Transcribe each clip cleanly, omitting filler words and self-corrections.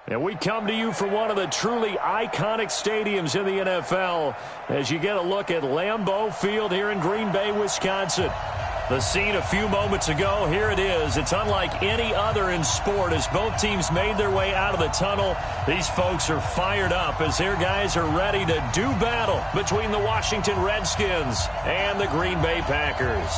And we come to you from one of the truly iconic stadiums in the NFL as you get a look at Lambeau Field here in Green Bay, Wisconsin. The scene a few moments ago, here it is. It's unlike any other in sport as both teams made their way out of the tunnel. These folks are fired up as their guys are ready to do battle between the Washington Redskins and the Green Bay Packers.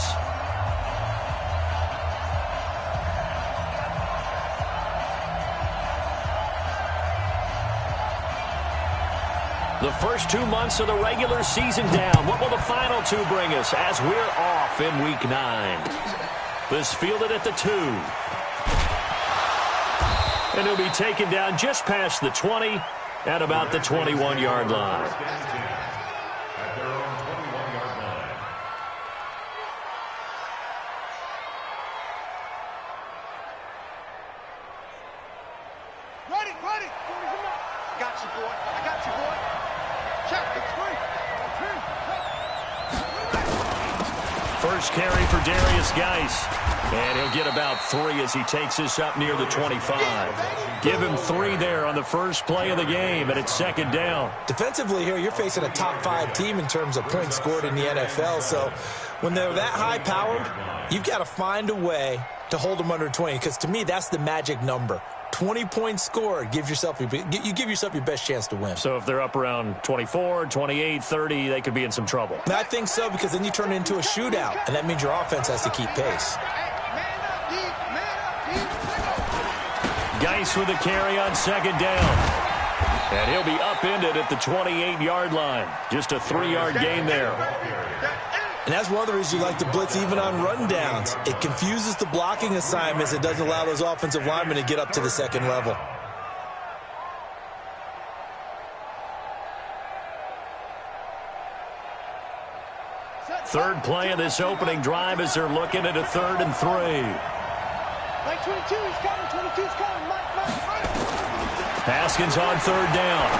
The first 2 months of the regular season down. What will the final two bring us as we're off in Week 9? This fielded at the 2. And he'll be taken down just past the 20 at about the 21-yard line. Ready. Got you, boy. I got you, boy. First carry for Darius Geis. And he'll get about 3 as he takes this up near the 25. Give him 3 there on the first play of the game, and it's second down. Defensively here, you're facing a top 5 team in terms of points scored in the NFL. So when they're that high-powered, you've got to find a way to hold them under 20, because to me, that's the magic number. 20 points scored, you give yourself your best chance to win. So if they're up around 24, 28, 30, they could be in some trouble. I think so, because then you turn it into a shootout, and that means your offense has to keep pace. Geis with a carry on second down. And he'll be upended at the 28-yard line. Just a 3-yard gain there. And that's one of the reasons you like to blitz even on rundowns. It confuses the blocking assignments. It doesn't allow those offensive linemen to get up to the second level. Third play of this opening drive as they're looking at a 3rd and 3. Like 22, he's coming. 22's coming. Mike. Haskins on 3rd down.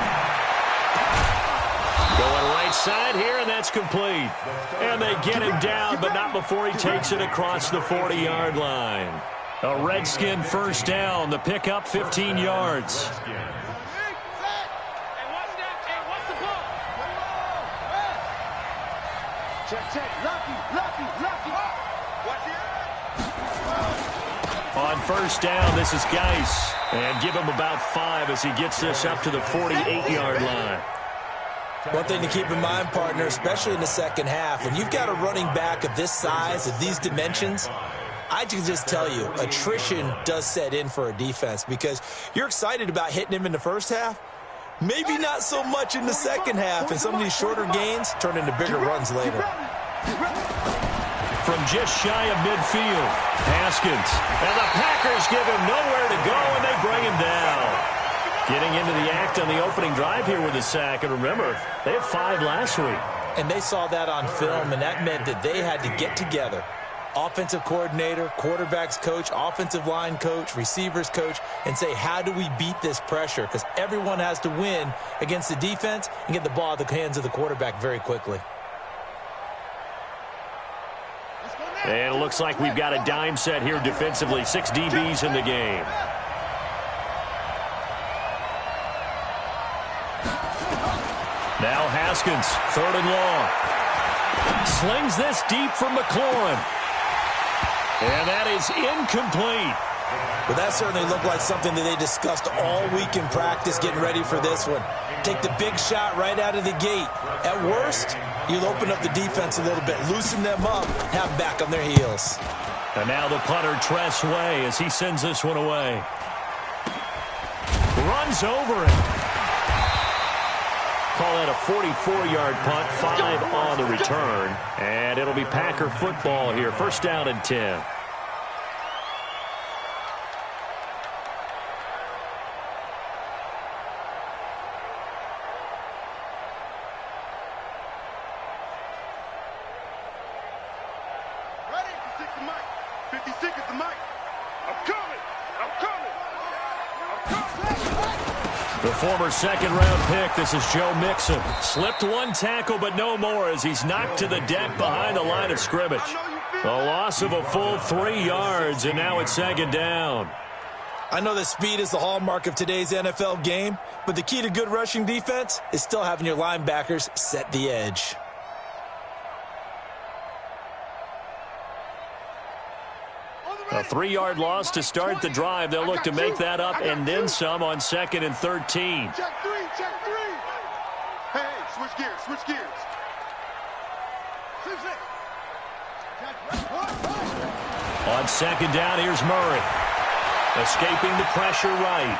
Going right side here, and that's complete. And they get him down, but not before he takes it across the 40-yard line. A Redskin first down. The pickup 15 yards. Check. Lucky. On first down, this is Geis. And give him about 5 as he gets this up to the 48-yard line. One thing to keep in mind, partner, especially in the second half, when you've got a running back of this size, of these dimensions, I can just tell you, attrition does set in for a defense, because you're excited about hitting him in the first half, maybe not so much in the second half, and some of these shorter gains turn into bigger runs later. From just shy of midfield, Haskins. And the Packers give him nowhere to go, and they bring him down. Getting into the act on the opening drive here with a sack. And remember, they had 5 last week. And they saw that on film, and that meant that they had to get together. Offensive coordinator, quarterbacks coach, offensive line coach, receivers coach, and say, how do we beat this pressure? Because everyone has to win against the defense and get the ball out of the hands of the quarterback very quickly. And it looks like we've got a dime set here defensively. 6 DBs in the game. Now Haskins, 3rd and long. Slings this deep from McLaurin. And that is incomplete. Well, that certainly looked like something that they discussed all week in practice, getting ready for this one. Take the big shot right out of the gate. At worst, you'll open up the defense a little bit, loosen them up, have them back on their heels. And now the punter, Tress Way, as he sends this one away. Runs over it. Call that a 44-yard punt, 5 on the return. And it'll be Packer football here. First down and 10. Ready? 56 at the mic. I'm coming. The former second-round pick, this is Joe Mixon. Slipped one tackle, but no more as he's knocked to the deck behind the line of scrimmage. A loss of a full 3 yards, and now it's second down. I know that speed is the hallmark of today's NFL game, but the key to good rushing defense is still having your linebackers set the edge. A 3-yard loss to start the drive. They'll look to make that up and then some on 2nd and 13. Check three. Hey, switch gears. On 2nd down, here's Murray. Escaping the pressure right.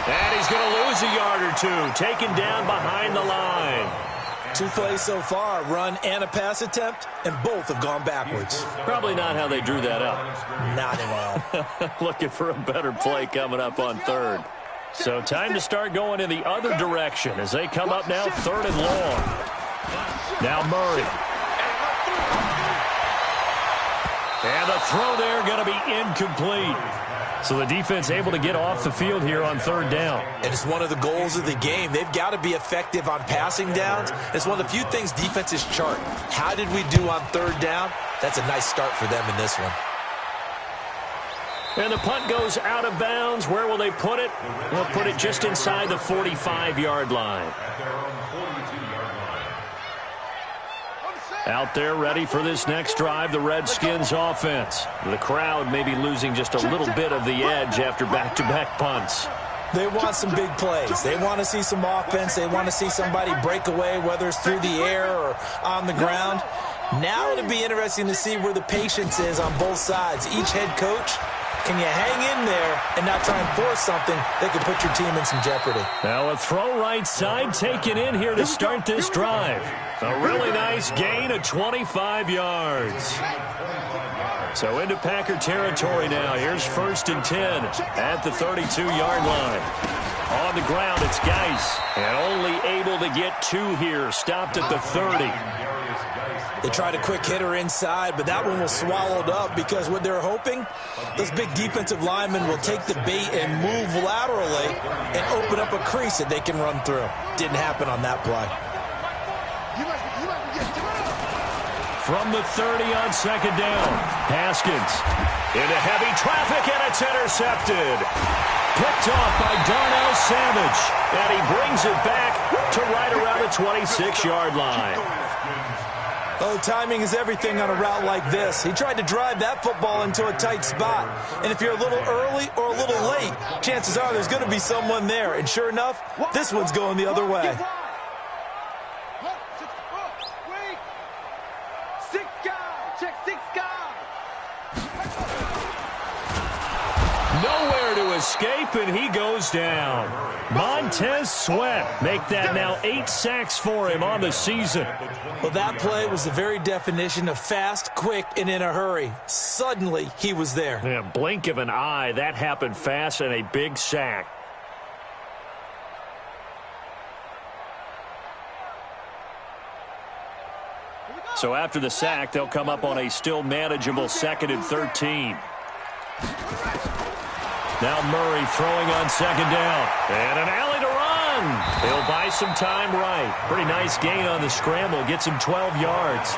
And he's going to lose a yard or two. Taken down behind the line. 2 plays so far, run and a pass attempt, and both have gone backwards. Probably not how they drew that up. Not at all. Looking for a better play coming up on 3rd. So time to start going in the other direction as they come up now 3rd and long. Now Murray. And the throw there going to be incomplete. So the defense able to get off the field here on 3rd down. And it's one of the goals of the game. They've got to be effective on passing downs. It's one of the few things defenses chart. How did we do on 3rd down? That's a nice start for them in this one. And the punt goes out of bounds. Where will they put it? They'll put it just inside the 45-yard line. Out there ready for this next drive, the Redskins offense. The crowd may be losing just a little bit of the edge after back-to-back punts. They want some big plays. They want to see some offense. They want to see somebody break away, whether it's through the air or on the ground. Now it'll be interesting to see where the patience is on both sides. Each head coach, can you hang in there and not try and force something that could put your team in some jeopardy? Now a throw right side taken in here to start this drive. A really nice gain of 25 yards. So into Packer territory now. Here's 1st and 10 at the 32-yard line. On the ground, it's Geis. And only able to get 2 here. Stopped at the 30. They tried a quick hitter inside, but that one was swallowed up because what they're hoping, those big defensive linemen will take the bait and move laterally and open up a crease that they can run through. Didn't happen on that play. From the 30 on 2nd down, Haskins into heavy traffic, and it's intercepted. Picked off by Darnell Savage, and he brings it back to right around the 26-yard line. Oh, timing is everything on a route like this. He tried to drive that football into a tight spot. And if you're a little early or a little late, chances are there's going to be someone there. And sure enough, this one's going the other way. Nowhere to escape, and he goes down. Montez Sweat make that now 8 sacks for him on the season. Well, that play was the very definition of fast, quick, and in a hurry. Suddenly, he was there. Yeah, blink of an eye, that happened fast, and a big sack. So after the sack, they'll come up on a still manageable 2nd and 13. Now Murray throwing on 2nd down. And an alley to run. He'll buy some time right. Pretty nice gain on the scramble. Gets him 12 yards.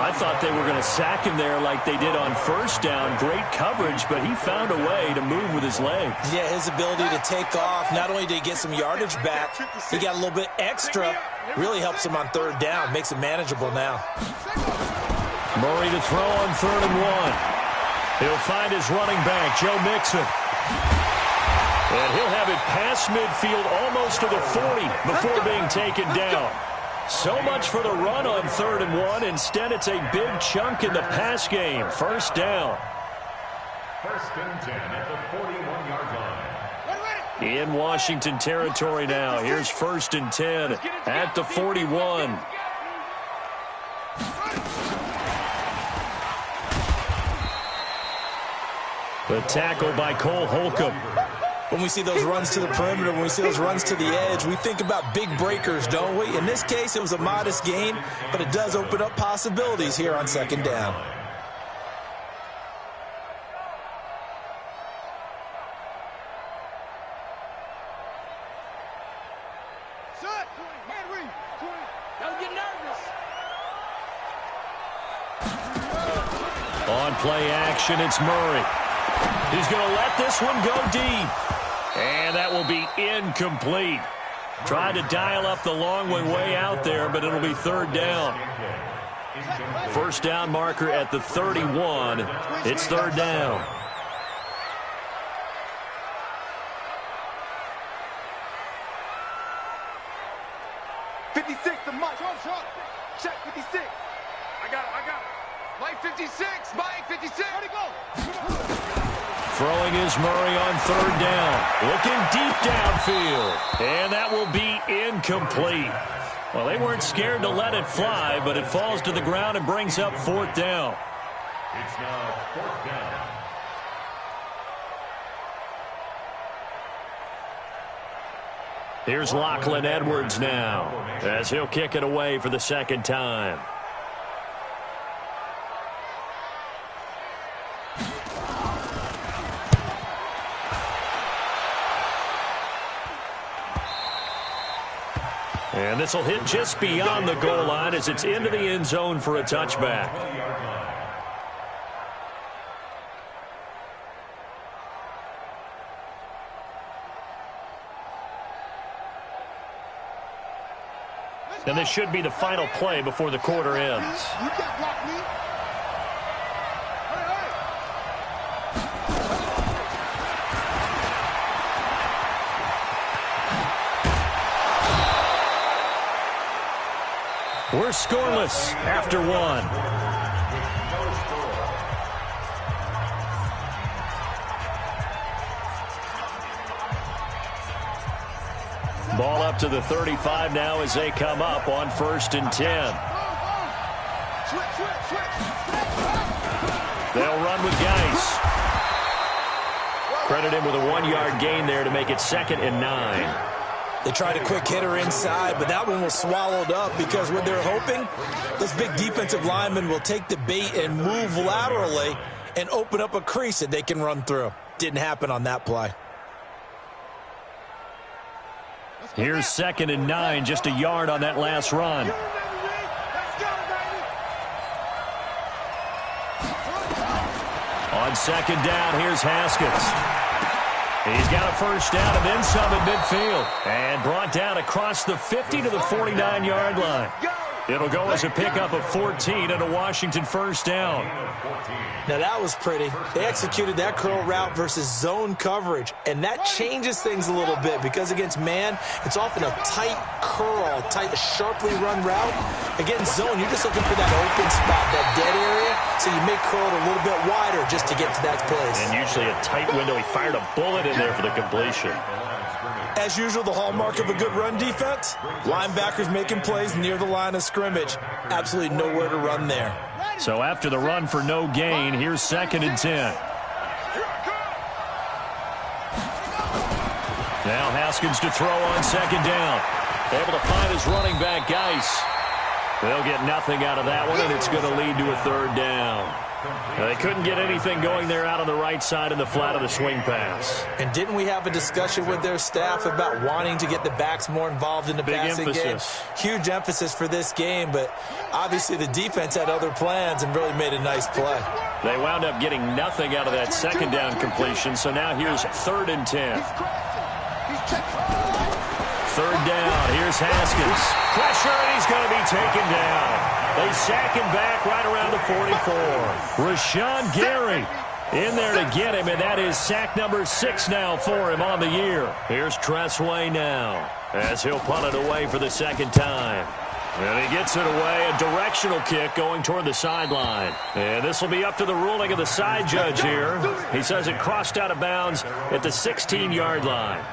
I thought they were going to sack him there like they did on 1st down. Great coverage, but he found a way to move with his legs. Yeah, his ability to take off. Not only did he get some yardage back, he got a little bit extra. Really helps him on 3rd down. Makes it manageable now. Murray to throw on 3rd and 1. He'll find his running back, Joe Mixon. And he'll have it past midfield almost to the 40 before being taken down. So much for the run on 3rd and 1. Instead, it's a big chunk in the pass game. 1st down. 1st and 10 at the 41-yard line. In Washington territory now. Here's 1st and 10 at the 41. The tackle by Cole Holcomb. When we see those runs to the perimeter, when we see those runs to the edge, we think about big breakers, don't we? In this case, it was a modest gain, but it does open up possibilities here on 2nd down. On play action, it's Murray. He's going to let this one go deep. And that will be incomplete. Tried to dial up the long one way out there, but it'll be third down. First down marker at the 31. It's third down. Check 56. I got it. Mike 56. Mike 56. Where'd he go? Throwing is Murray on third down. Looking deep downfield. And that will be incomplete. Well, they weren't scared to let it fly, but it falls to the ground and brings up fourth down. It's now fourth down. Here's Lachlan Edwards now, as he'll kick it away for the second time. And this will hit just beyond the goal line as it's into the end zone for a touchback. And this should be the final play before the quarter ends. You can't block me. We're scoreless after one. Ball up to the 35 now as they come up on 1st and 10. They'll run with Geis. Credit him with a 1-yard gain there to make it 2nd and 9. They tried a quick hitter inside, but that one was swallowed up because what they're hoping, those big defensive linemen will take the bait and move laterally and open up a crease that they can run through. Didn't happen on that play. Here's 2nd and 9, just a yard on that last run. On 2nd down, here's Haskins. He's got a first down and then some at midfield. And brought down across the 50 to the 49-yard line. It'll go as a pickup of 14 and a Washington first down. Now that was pretty. They executed that curl route versus zone coverage, and that changes things a little bit because against man, it's often a tight curl, tight, sharply run route. Against zone, you're just looking for that open spot, that dead area, so you may curl it a little bit wider just to get to that place. And usually a tight window. He fired a bullet in there for the completion. As usual, the hallmark of a good run defense, linebackers making plays near the line of scrimmage. Absolutely nowhere to run there. So after the run for no gain, here's 2nd and 10. Now Haskins to throw on 2nd down. Able to find his running back, Geis. They'll get nothing out of that one, and it's going to lead to a third down. They couldn't get anything going there out on the right side in the flat of the swing pass. And didn't we have a discussion with their staff about wanting to get the backs more involved in the passing game? Huge emphasis for this game, but obviously the defense had other plans and really made a nice play. They wound up getting nothing out of that 2nd down completion, so now here's 3rd and 10. 3rd down, here's Haskins. Pressure, and he's going to be taken down. They sack him back right around the 44. Rashawn Gary in there to get him, and that is sack number 6 now for him on the year. Here's Tressway now as he'll punt it away for the 2nd time. And he gets it away, a directional kick going toward the sideline. And this will be up to the ruling of the side judge here. He says it crossed out of bounds at the 16-yard line.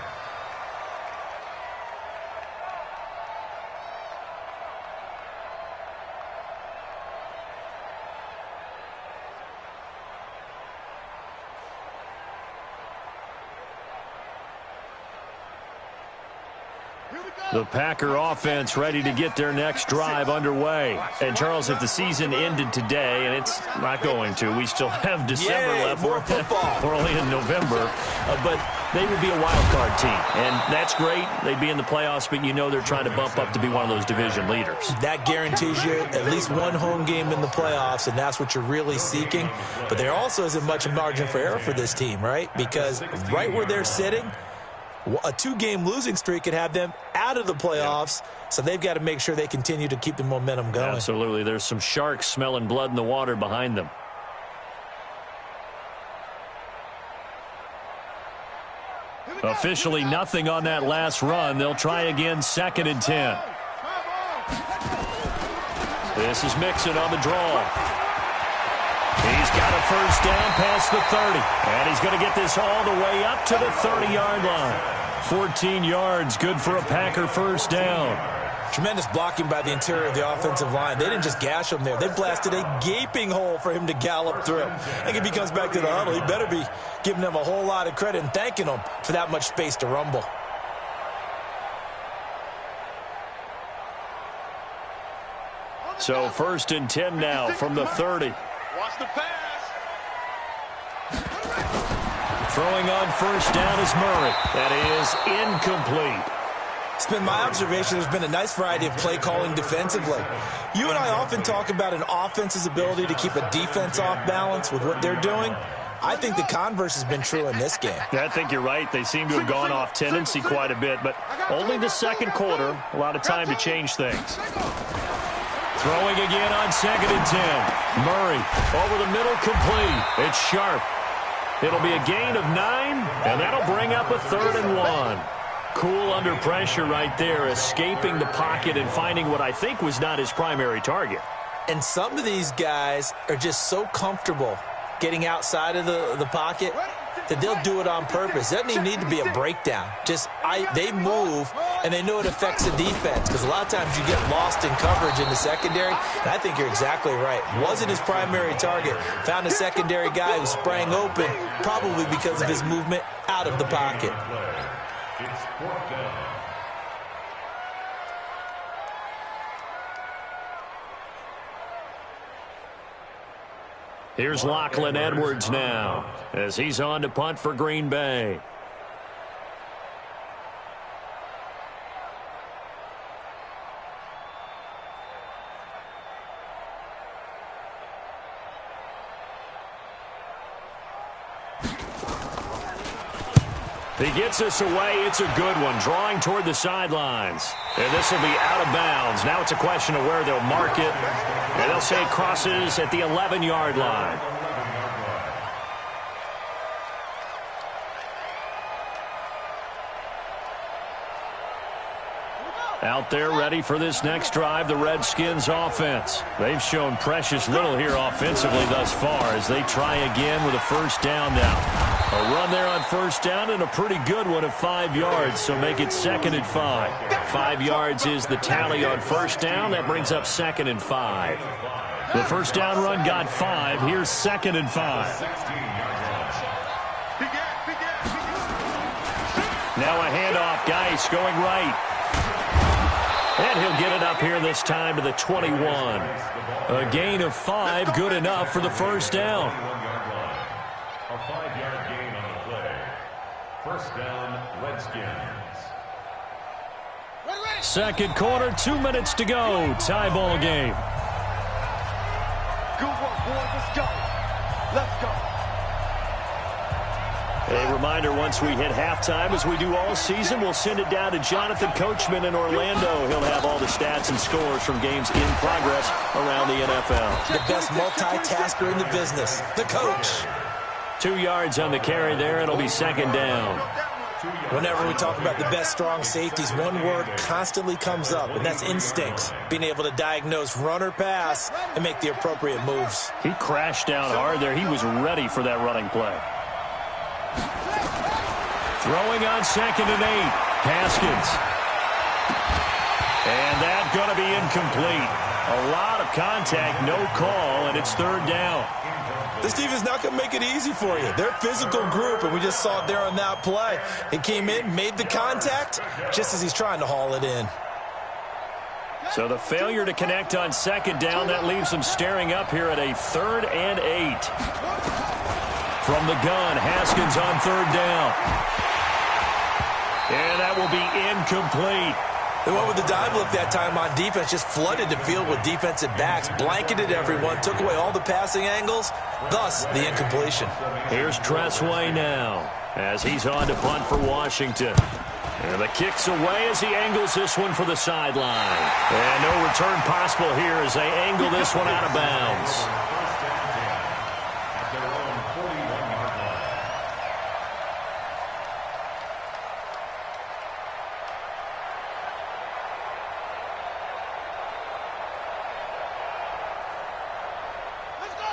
The Packer offense ready to get their next drive underway. And, Charles, if the season ended today, and it's not going to, we still have December left. More football. We're only in November. But they would be a wild card team. And that's great. They'd be in the playoffs, but you know they're trying to bump up to be one of those division leaders. That guarantees you at least one home game in the playoffs, and that's what you're really seeking. But there also isn't much margin for error for this team, right? Because right where they're sitting, a 2-game losing streak could have them out of the playoffs, so they've got to make sure they continue to keep the momentum going. Absolutely. There's some sharks smelling blood in the water behind them. Officially nothing on that last run. They'll try again, 2nd and 10. This is Mixon on the draw. He's got a first down past the 30. And he's going to get this all the way up to the 30-yard line. 14 yards, good for a Packer first down. Tremendous blocking by the interior of the offensive line. They didn't just gash him there. They blasted a gaping hole for him to gallop through. I think if he comes back to the huddle, he better be giving them a whole lot of credit and thanking them for that much space to rumble. So 1st and 10 now from the 30. Watch the pass. Throwing on first down is Murray. That is incomplete. It's been my observation there's been a nice variety of play calling defensively. You and I often talk about an offense's ability to keep a defense off balance with what they're doing. I think the converse has been true in this game. Yeah, I think you're right. They seem to have gone off tendency quite a bit, but only the second quarter. A lot of time to change things. Throwing again on 2nd and 10. Murray over the middle, complete. It's Sharp. It'll be a gain of 9, and that'll bring up a 3rd and 1. Cool under pressure right there, escaping the pocket and finding what I think was not his primary target. And some of these guys are just so comfortable getting outside of the pocket that they'll do it on purpose. It doesn't even need to be a breakdown. They move, and they know it affects the defense, because a lot of times you get lost in coverage in the secondary, and I think you're exactly right. Wasn't his primary target. Found a secondary guy who sprang open, probably because of his movement out of the pocket. It's 4th down. Here's Lachlan Edwards now as he's on to punt for Green Bay. He gets us away. It's a good one. Drawing toward the sidelines. And this will be out of bounds. Now it's a question of where they'll mark it. And they'll say it crosses at the 11-yard line. Out there ready for this next drive, the Redskins offense. They've shown precious little here offensively thus far as they try again with a first down now. A run there on first down and a pretty good one of 5 yards, so make it 2nd and 5. 5 yards is the tally on first down. That brings up 2nd and 5. The first down run got 5. Here's 2nd and 5. Now a handoff. Geis going right. And he'll get it up here this time to the 21. A gain of 5, good enough for the first down. A 5-yard gain on the play. First down, Redskins. Second quarter, 2 minutes to go. Tie ball game. Good work, boys. Let's go. Let's go. A reminder, once we hit halftime, as we do all season, we'll send it down to Jonathan Coachman in Orlando. He'll have all the stats and scores from games in progress around the NFL. The best multitasker in the business, the coach. 2 yards on the carry there. It'll be 2nd down. Whenever we talk about the best strong safeties, one word constantly comes up, and that's instincts. Being able to diagnose run or pass and make the appropriate moves. He crashed down hard there. He was ready for that running play. Throwing on 2nd and 8. Haskins. And that's going to be incomplete. A lot of contact, no call, and it's 3rd down. This defense is not going to make it easy for you. They're a physical group, and we just saw it there on that play. He came in, made the contact, just as he's trying to haul it in. So the failure to connect on 2nd down, that leaves them staring up here at a 3rd and 8. From the gun, Haskins on 3rd down. And that will be incomplete. They went with the dime look that time on defense, just flooded the field with defensive backs, blanketed everyone, took away all the passing angles, thus the incompletion. Here's Tressway now as he's on to punt for Washington. And the kick's away as he angles this one for the sideline. And no return possible here as they angle this one out of bounds.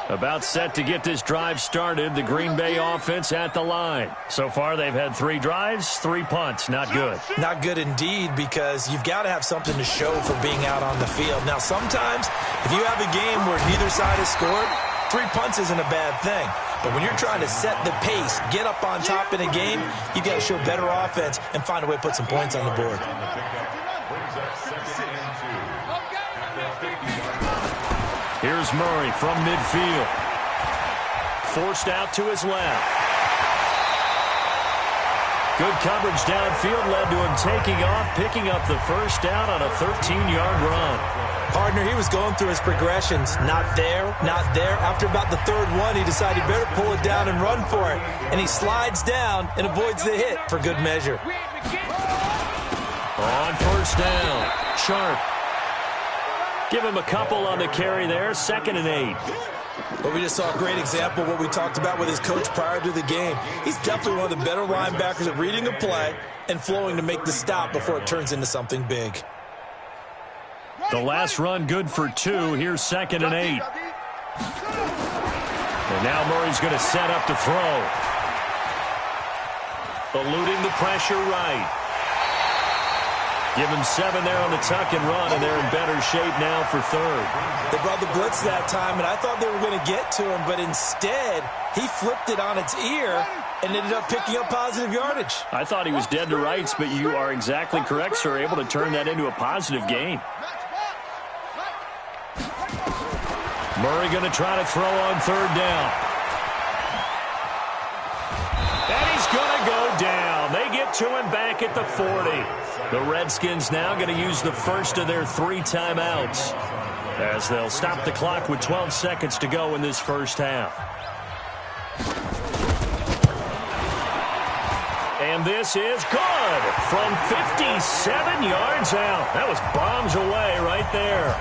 About set to get this drive started. The Green Bay offense at the line. So far, they've had 3 drives, 3 punts. Not good. Not good indeed, because you've got to have something to show for being out on the field. Now, sometimes, if you have a game where neither side has scored, 3 punts isn't a bad thing. But when you're trying to set the pace, get up on top in a game, you got to show better offense and find a way to put some points on the board. Here's Murray from midfield. Forced out to his left. Good coverage downfield led to him taking off, picking up the first down on a 13-yard run. Partner, he was going through his progressions. Not there, not there. After about the 3rd one, he decided better pull it down and run for it. And he slides down and avoids the hit for good measure. On first down, Sharp. Give him a couple on the carry there, 2nd and 8. Well, we just saw a great example of what we talked about with his coach prior to the game. He's definitely one of the better linebackers at reading a play and flowing to make the stop before it turns into something big. The last run good for 2. Here's 2nd and 8. And now Murray's going to set up to throw. Eluding the pressure right. Give him 7 there on the tuck and run, and they're in better shape now for 3rd. They brought the blitz that time, and I thought they were going to get to him, but instead, he flipped it on its ear and ended up picking up positive yardage. I thought he was dead to rights, but you are exactly correct, sir. Able to turn that into a positive gain. Murray going to try to throw on 3rd down. And he's going to go down. They get to him back at the 40. The Redskins now going to use the first of their 3 timeouts as they'll stop the clock with 12 seconds to go in this first half. And this is good from 57 yards out. That was bombs away right there.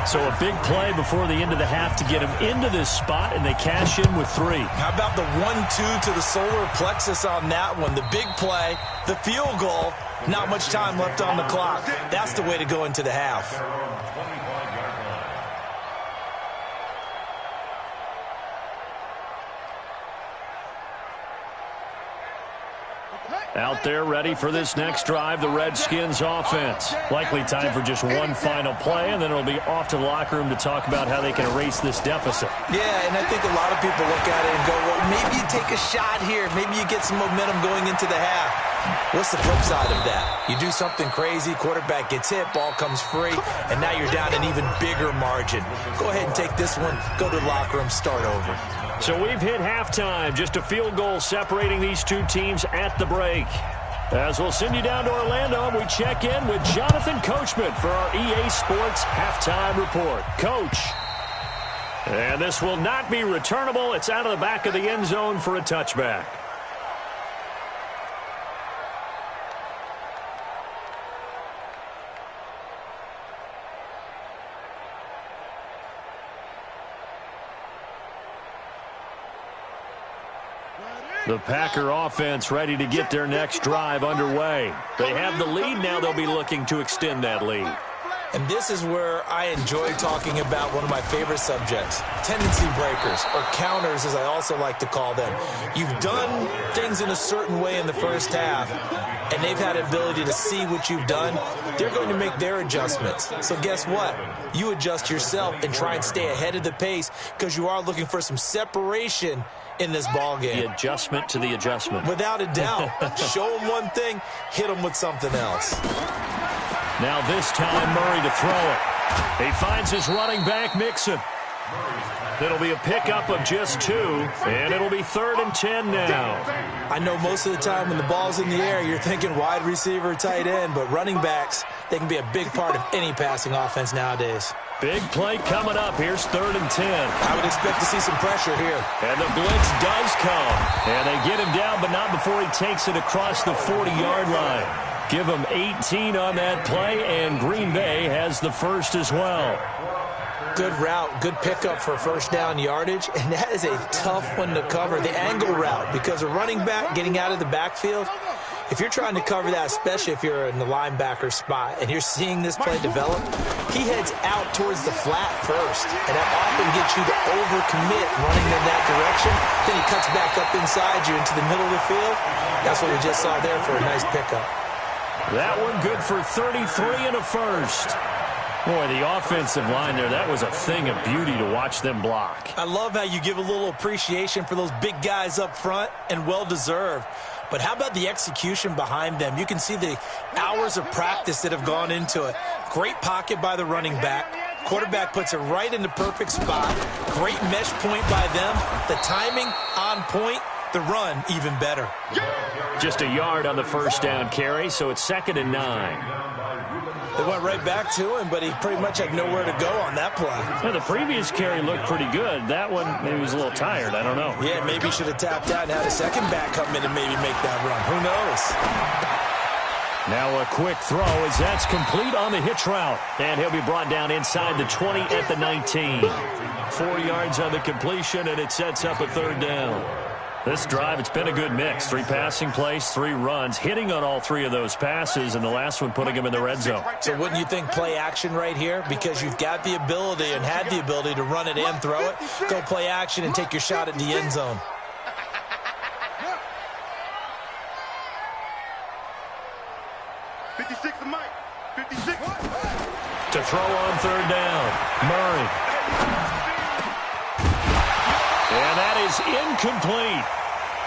So a big play before the end of the half to get him into this spot, and they cash in with 3. How about the 1-2 to the solar plexus on that one? The big play, the field goal, not much time left on the clock. That's the way to go into the half. Out there ready for this next drive, the Redskins offense. Likely time for just one final play, and then it'll be off to the locker room to talk about how they can erase this deficit. Yeah, and I think a lot of people look at it and go, well, maybe you take a shot here. Maybe you get some momentum going into the half. What's the flip side of that? You do something crazy, quarterback gets hit, ball comes free, and now you're down an even bigger margin. Go ahead and take this one, go to the locker room, start over. So we've hit halftime, just a field goal separating these 2 teams at the break. As we'll send you down to Orlando, we check in with Jonathan Coachman for our EA Sports Halftime Report. Coach. And this will not be returnable. It's out of the back of the end zone for a touchback. The Packer offense ready to get their next drive underway. They have the lead now. They'll be looking to extend that lead. And this is where I enjoy talking about one of my favorite subjects, tendency breakers, or counters as I also like to call them. You've done things in a certain way in the first half, and they've had the ability to see what you've done. They're going to make their adjustments. So guess what? You adjust yourself and try and stay ahead of the pace because you are looking for some separation in this ball game. The adjustment to the adjustment. Without a doubt. Show them one thing, hit them with something else. Now this time Murray to throw it. He finds his running back Mixon. It'll be a pickup of just 2, and it'll be 3rd and 10 now. I know most of the time when the ball's in the air, you're thinking wide receiver, tight end, but running backs, they can be a big part of any passing offense nowadays. Big play coming up. Here's 3rd and 10. I would expect to see some pressure here. And the blitz does come. And they get him down, but not before he takes it across the 40-yard line. Give him 18 on that play, and Green Bay has the first as well. Good route, good pickup for first down yardage, and that is a tough one to cover, the angle route, because a running back getting out of the backfield, if you're trying to cover that, especially if you're in the linebacker spot and you're seeing this play develop, he heads out towards the flat first, and that often gets you to overcommit running in that direction. Then he cuts back up inside you into the middle of the field. That's what we just saw there for a nice pickup. That one good for 33 and a first. Boy, the offensive line there, that was a thing of beauty to watch them block. I love how you give a little appreciation for those big guys up front, and well-deserved. But how about the execution behind them? You can see the hours of practice that have gone into it. Great pocket by the running back. Quarterback puts it right in the perfect spot. Great mesh point by them. The timing on point. The run even better. Just a yard on the first down carry, so it's 2nd and 9. They went right back to him, but he pretty much had nowhere to go on that play. Well, the previous carry looked pretty good. That one, maybe he was a little tired. I don't know. Yeah, maybe he should have tapped out and had a second back come in and maybe make that run. Who knows? Now a quick throw as that's complete on the hitch route. And he'll be brought down inside the 20 at the 19. 4 yards on the completion, and it sets up a 3rd down. This drive, it's been a good mix. 3 passing plays, 3 runs, hitting on all 3 of those passes, and the last one putting him in the red zone. So wouldn't you think play action right here? Because you've got the ability and had the ability to run it and throw it. Go play action and take your shot at the end zone. To throw on 3rd down, Murray. And that is incomplete.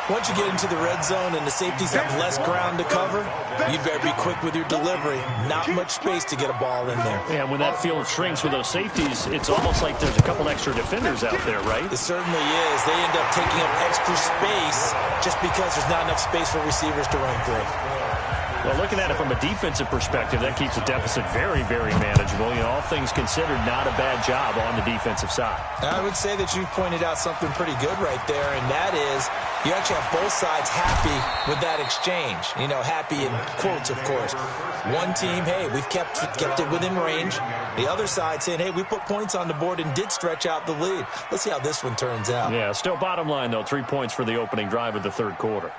Once you get into the red zone and the safeties have less ground to cover, you'd better be quick with your delivery. Not much space to get a ball in there. Yeah, when that field shrinks with those safeties, it's almost like there's a couple extra defenders out there, right? It certainly is. They end up taking up extra space just because there's not enough space for receivers to run through. Well, looking at it from a defensive perspective, that keeps the deficit very, very manageable. You know, all things considered, not a bad job on the defensive side. I would say that you've pointed out something pretty good right there, and that is you actually have both sides happy with that exchange. You know, happy in quotes, of course. One team, hey, we've kept it within range. The other side saying, hey, we put points on the board and did stretch out the lead. Let's see how this one turns out. Yeah, still bottom line, though, 3 points for the opening drive of the 3rd quarter.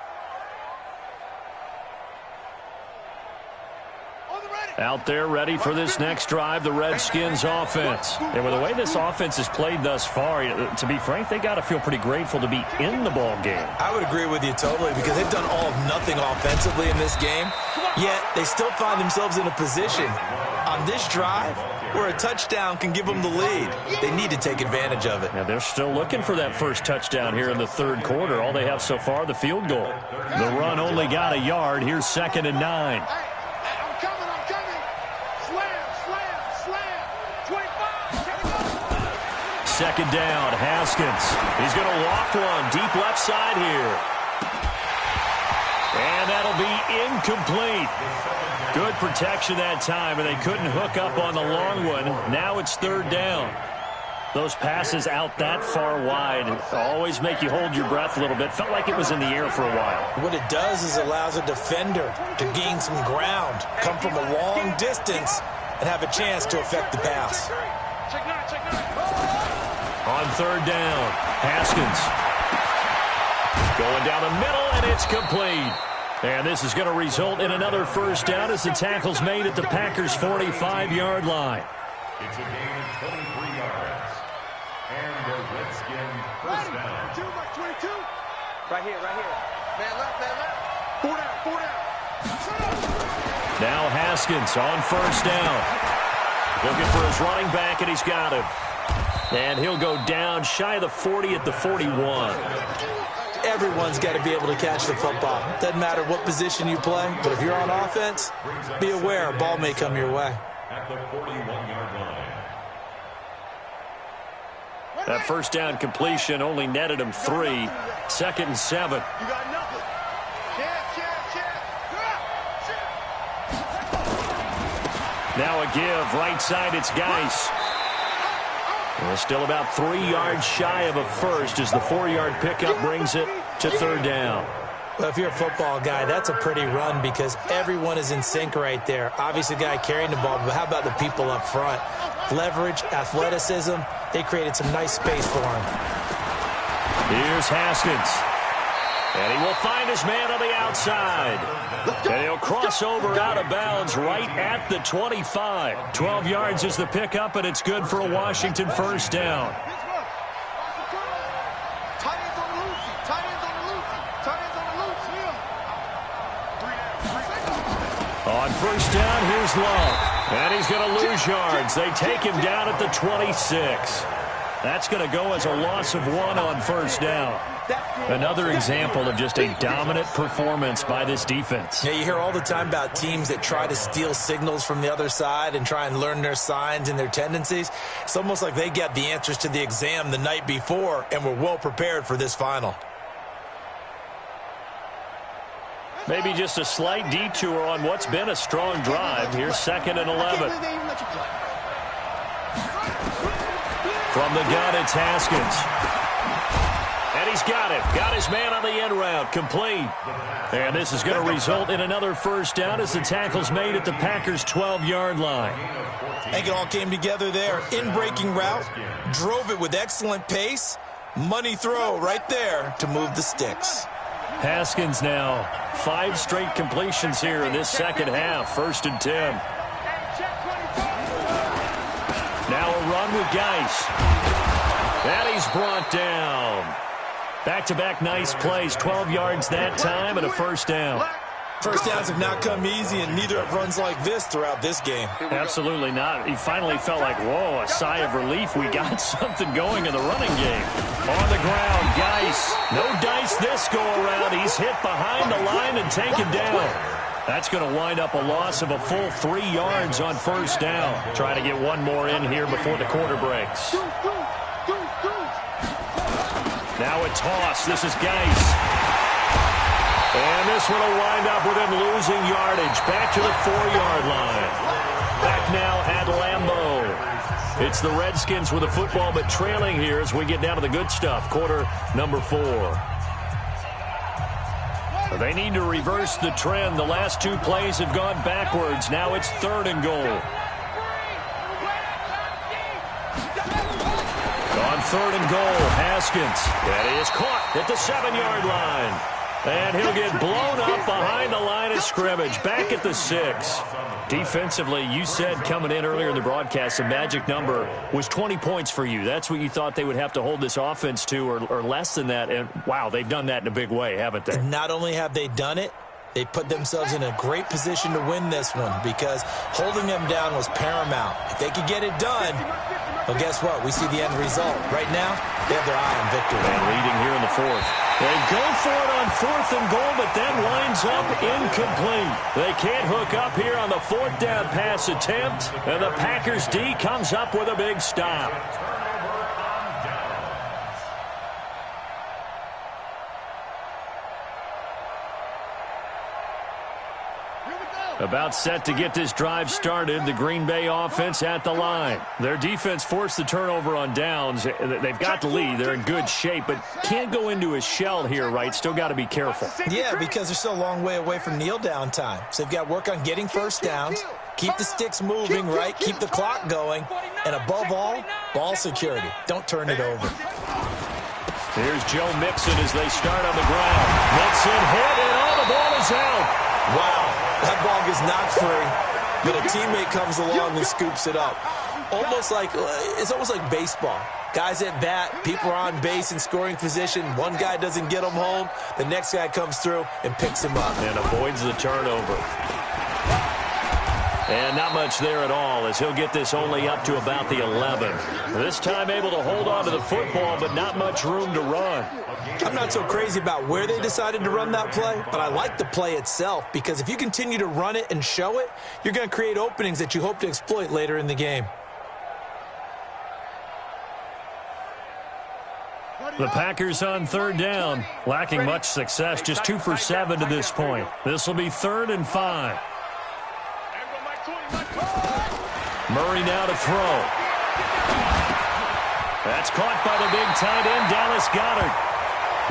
Out there ready for this next drive, the Redskins offense. And with the way this offense has played thus far, to be frank, they got to feel pretty grateful to be in the ball game. I would agree with you totally because they've done all of nothing offensively in this game, yet they still find themselves in a position on this drive where a touchdown can give them the lead. They need to take advantage of it. Now they're still looking for that first touchdown here in the 3rd quarter. All they have so far, the field goal. The run only got a yard. Here's 2nd and 9. Second down, Haskins. He's going to walk one deep left side here. And that'll be incomplete. Good protection that time, and they couldn't hook up on the long one. Now it's 3rd down. Those passes out that far wide always make you hold your breath a little bit. Felt like it was in the air for a while. What it does is allows a defender to gain some ground, come from a long distance, and have a chance to affect the pass. On 3rd down, Haskins going down the middle, and it's complete. And this is going to result in another first down as the tackle's made at the Packers' 45-yard line. It's a gain of 23 yards. And the Redskin first down. 22. Right here. Man left. 4 down. Now Haskins on first down. Looking for his running back, and he's got him. And he'll go down shy of the 40 at the 41. Everyone's got to be able to catch the football. Doesn't matter what position you play, but if you're on offense, be aware a ball may come your way. At the 41-yard line. That first down completion only netted him 3. 2nd and 7. You got nothing. Now a give. Right side, it's Geis. Well, still about 3 yards shy of a first as the 4-yard pickup brings it to 3rd down. Well, if you're a football guy, that's a pretty run because everyone is in sync right there. Obviously, the guy carrying the ball, but how about the people up front? Leverage, athleticism, they created some nice space for him. Here's Haskins. And he will find his man on the outside. And he'll cross over out of bounds right at the 25. 12 yards is the pickup, and it's good for a Washington first down. On first down, here's Love. And he's going to lose yards. They take him down at the 26. That's going to go as a loss of 1 on first down. Another example of just a dominant performance by this defense. Yeah, you hear all the time about teams that try to steal signals from the other side and try and learn their signs and their tendencies. It's almost like they got the answers to the exam the night before and were well prepared for this final. Maybe just a slight detour on what's been a strong drive. Here's 2nd and 11. From the gun, it's Haskins. And he's got it. Got his man on the end route. Complete. And this is going to result in another first down as the tackle's made at the Packers' 12-yard line. I think it all came together there. In-breaking route. Drove it with excellent pace. Money throw right there to move the sticks. Haskins now. 5 straight completions here in this second half. 1st and 10. Now a run with Geis. And he's brought down. Back-to-back nice plays. 12 yards that time and a first down. First downs have not come easy, and neither have runs like this throughout this game. Absolutely not. He finally felt like, whoa, a sigh of relief. We got something going in the running game. On the ground, Geis. No dice this go-around. He's hit behind the line and taken down. That's going to wind up a loss of a full 3 yards on first down. Trying to get one more in here before the quarter breaks. Now a toss. This is Geis. And this one will wind up with him losing yardage. Back to the 4-yard line. Back now at Lambeau. It's the Redskins with the football, but trailing here as we get down to the good stuff. Quarter number 4. They need to reverse the trend. The last 2 plays have gone backwards. Now it's 3rd and goal. On 3rd and goal, Haskins. And he is caught at the 7-yard line. And he'll get blown up behind the line of scrimmage. Back at the 6. Defensively, you said coming in earlier in the broadcast, the magic number was 20 points for you. That's what you thought they would have to hold this offense to, or less than that. And, wow, they've done that in a big way, haven't they? And not only have they done it, they put themselves in a great position to win this one because holding them down was paramount. If they could get it done, well, guess what? We see the end result. Right now, they have their eye on victory. And leading here in the 4th. They go for it on 4th and goal, but then winds up incomplete. They can't hook up here on the 4th down pass attempt, and the Packers D comes up with a big stop. About set to get this drive started. The Green Bay offense at the line. Their defense forced the turnover on downs. They've got the lead. They're in good shape, but can't go into a shell here, right? Still got to be careful. Yeah, because they're still a long way away from kneel down time. So they've got to work on getting first downs, keep the sticks moving, right? Keep the clock going, and above all, ball security. Don't turn it over. Here's Joe Mixon as they start on the ground. Mixon hit, and all the ball is out. Wow, that ball gets knocked free, but a teammate comes along and scoops it up. It's almost like baseball. Guys at bat, people are on base in scoring position. One guy doesn't get him home, the next guy comes through and picks him up. And avoids the turnover. And not much there at all as he'll get this only up to about the 11. This time able to hold on to the football, but not much room to run. I'm not so crazy about where they decided to run that play, but I like the play itself because if you continue to run it and show it, you're going to create openings that you hope to exploit later in the game. The Packers on third down, lacking much success, just 2 for 7 to this point. This will be 3rd and 5. Murray now to throw. That's caught by the big tight end, Dallas Goedert.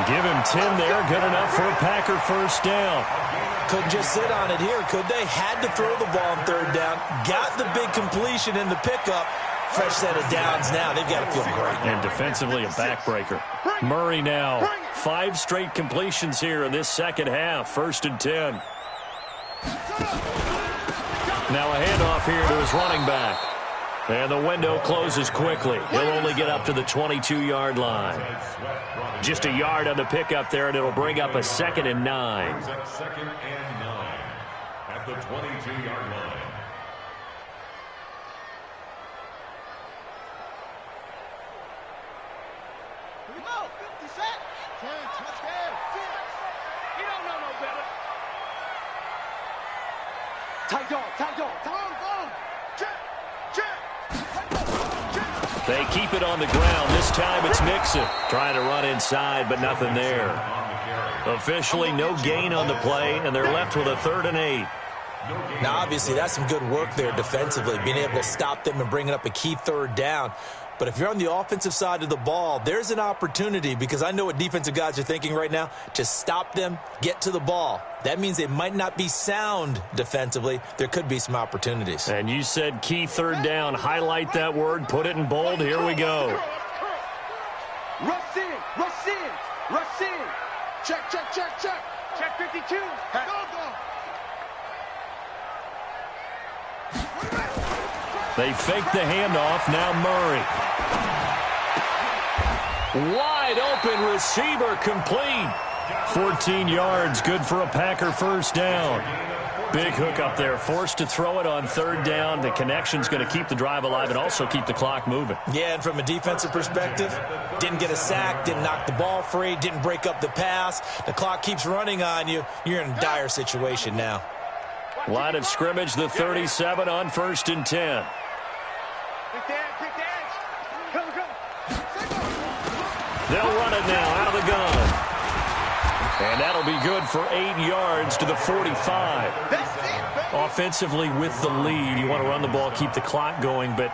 Give him 10 there, good enough for a Packer first down. Couldn't just sit on it here, could they? Had to throw the ball on third down. Got the big completion in the pickup. Fresh set of downs now. They've got to feel great. And defensively, a backbreaker. Murray now. 5 straight completions here in this second half. 1st and 10. Now a handoff here to his running back. And the window closes quickly. He'll only get up to the 22-yard line. Just a yard on the pickup there, and it'll bring up a 2nd and 9. 2nd and 9 at the 22-yard line. Tight dog, tight dog, They keep it on the ground. This time it's Mixon. Trying to run inside, but nothing there. Officially no gain on the play, and they're left with a 3rd and 8. Now, obviously, that's some good work there defensively, being able to stop them and bringing up a key 3rd down. But if you're on the offensive side of the ball, there's an opportunity, because I know what defensive guys are thinking right now. Just stop them, get to the ball. That means they might not be sound defensively. There could be some opportunities. And you said key 3rd down. Highlight that word. Put it in bold. Here we go. Rush in, rush in, rush in. Check, check, check, check. Check 52. They fake the handoff. Now Murray. Wide open receiver, complete. 14 yards, good for a Packer first down. Big hook up there, forced to throw it on 3rd down. The connection's going to keep the drive alive and also keep the clock moving. Yeah, and from a defensive perspective, didn't get a sack, didn't knock the ball free, didn't break up the pass. The clock keeps running on you. You're in a dire situation now. Line of scrimmage, the 37 on 1st and 10. They'll run it now out of the gun. And that'll be good for 8 yards to the 45. Offensively with the lead, you want to run the ball, keep the clock going, but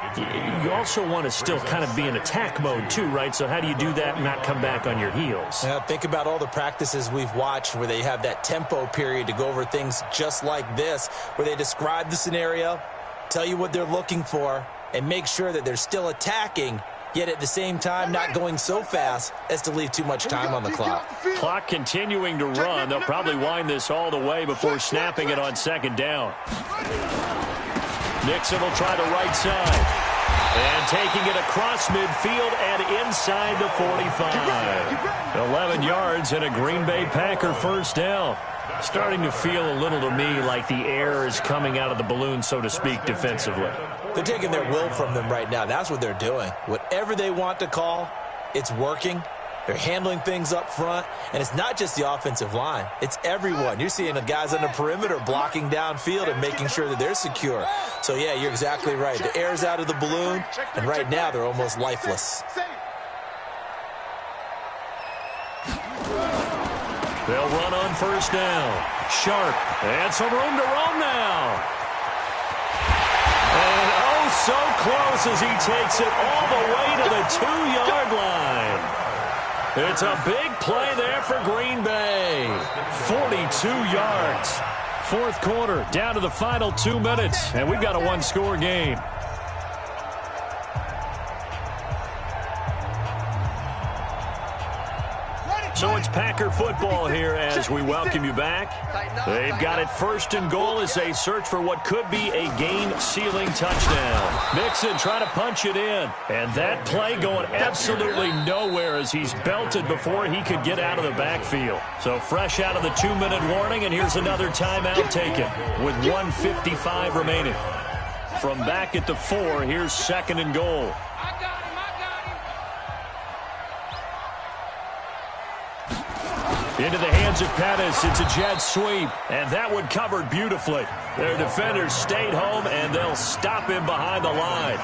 you also want to still kind of be in attack mode too, right? So how do you do that and not come back on your heels? Yeah, think about all the practices we've watched where they have that tempo period to go over things just like this, where they describe the scenario, tell you what they're looking for, and make sure that they're still attacking, yet at the same time not going so fast as to leave too much time on the clock. Clock continuing to run. They'll probably wind this all the way before snapping it on 2nd down. Nixon will try the right side. And taking it across midfield and inside the 45. 11 yards and a Green Bay Packer first down. Starting to feel a little to me like the air is coming out of the balloon, so to speak, defensively. They're taking their will from them right now. That's what they're doing. Whatever they want to call, it's working. They're handling things up front, and it's not just the offensive line. It's everyone. You're seeing the guys on the perimeter blocking downfield and making sure that they're secure. So, yeah, you're exactly right. The air's out of the balloon, and right now they're almost lifeless. They'll run on 1st down. Sharp. And some room to roam now. And oh, so close as he takes it all the way to the 2-yard line. It's a big play there for Green Bay. 42 yards. 4th quarter, down to the final 2 minutes, and we've got a 1-score game. So it's Packer football here as we welcome you back. They've got it 1st and goal as they search for what could be a game-sealing touchdown. Mixon trying to punch it in. And that play going absolutely nowhere as he's belted before he could get out of the backfield. So fresh out of the 2-minute warning, and here's another timeout taken with 1:55 remaining. From back at the 4, here's 2nd and goal. Into the hands of Pettis. It's a jet sweep, and that one covered beautifully. Their defenders stayed home, and they'll stop him behind the line.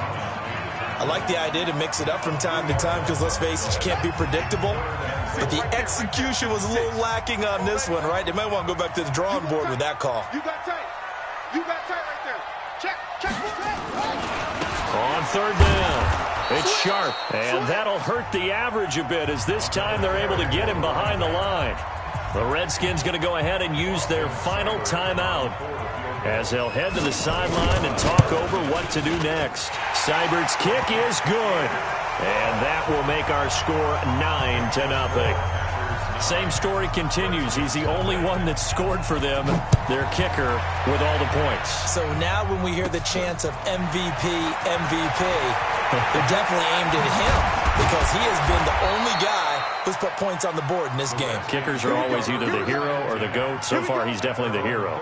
I like the idea to mix it up from time to time because, let's face it, you can't be predictable. But the execution was a little lacking on this one, right? They might want to go back to the drawing board with that call. You got tight. You got tight right there. Check. On third down, it's Sharp, and that'll hurt the average a bit as this time they're able to get him behind the line. The Redskins going to go ahead and use their final timeout as they'll head to the sideline and talk over what to do next. Seibert's kick is good, and that will make our score 9-0. Same story continues. He's the only one that scored for them, their kicker, with all the points. So now when we hear the chants of MVP, they're definitely aimed at him because he has been the only guy who's put points on the board in this game. Kickers are always either the hero or the GOAT. So far, he's definitely the hero.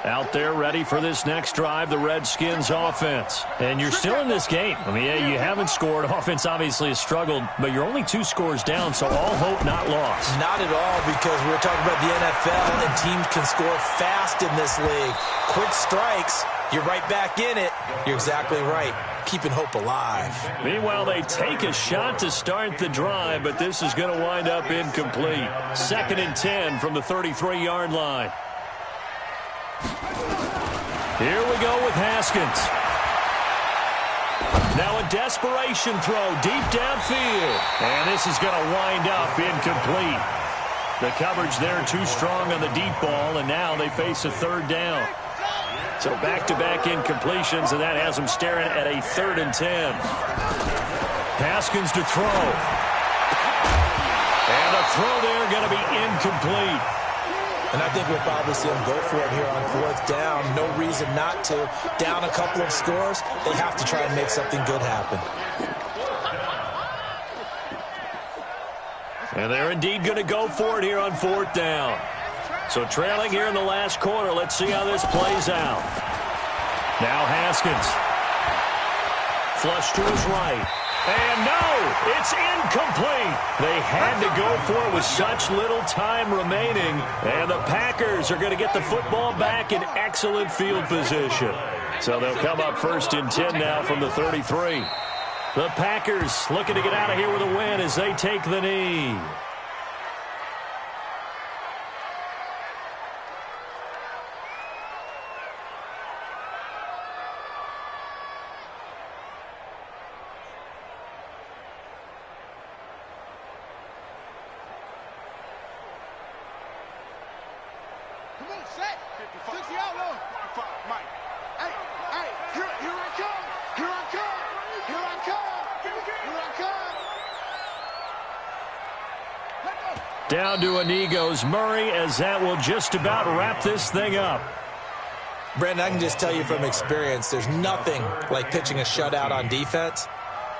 Out there ready for this next drive, the Redskins offense. And you're still in this game. I mean, yeah, you haven't scored. Offense obviously has struggled, but you're only 2 scores down, so all hope not lost. Not at all, because we're talking about the NFL, and teams can score fast in this league. Quick strikes, you're right back in it. You're exactly right. Keeping hope alive. Meanwhile, they take a shot to start the drive, but this is going to wind up incomplete. 2nd and 10 from the 33-yard line. Here we go with Haskins. Now a desperation throw deep downfield. And this is going to wind up incomplete. The coverage there too strong on the deep ball, and now they face a 3rd down. So back-to-back incompletions, and that has them staring at a 3rd and 10. Haskins to throw. And a throw there going to be incomplete. And I think we'll probably see them go for it here on 4th down. No reason not to. Down a couple of scores, they have to try and make something good happen. And they're indeed going to go for it here on 4th down. So trailing here in the last quarter. Let's see how this plays out. Now Haskins. Flush to his right. And no, it's incomplete. They had to go for it with such little time remaining. And the Packers are going to get the football back in excellent field position. So they'll come up 1st and 10 now from the 33. The Packers looking to get out of here with a win as they take the knee. Down to a knee goes Murray, as that will just about wrap this thing up. Brandon, I can just tell you from experience, there's nothing like pitching a shutout on defense,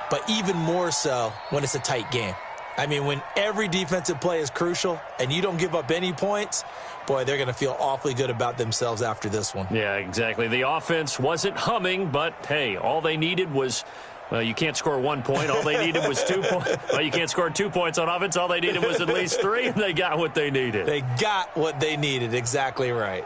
but even more so when it's a tight game. I mean, when every defensive play is crucial and you don't give up any points, boy, they're going to feel awfully good about themselves after this one. Yeah, exactly. The offense wasn't humming, but, hey, all they needed was... Well, you can't score 1 point. All they needed was 2 points. Well, you can't score 2 points on offense. All they needed was at least 3, and they got what they needed. They got what they needed. Exactly right.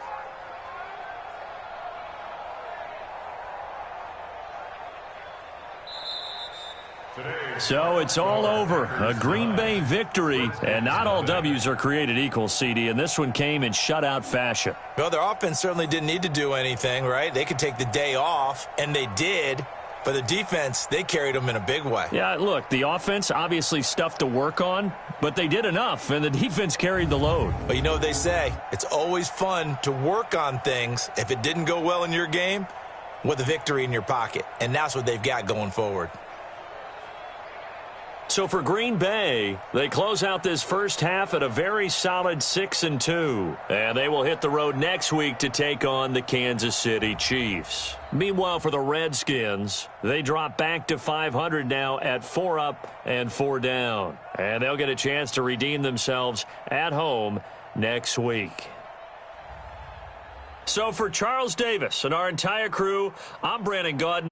So it's all over. A Green Bay victory, and not all W's are created equal, CD, and this one came in shutout fashion. Well, their offense certainly didn't need to do anything, right? They could take the day off, and they did. But the defense, they carried them in a big way. Yeah, look, the offense, obviously stuff to work on, but they did enough, and the defense carried the load. But you know what they say, it's always fun to work on things if it didn't go well in your game with a victory in your pocket. And that's what they've got going forward. So for Green Bay, they close out this first half at a very solid 6-2. And they will hit the road next week to take on the Kansas City Chiefs. Meanwhile, for the Redskins, they drop back to 500 now at 4 up and 4 down. And they'll get a chance to redeem themselves at home next week. So for Charles Davis and our entire crew, I'm Brandon Gaudin.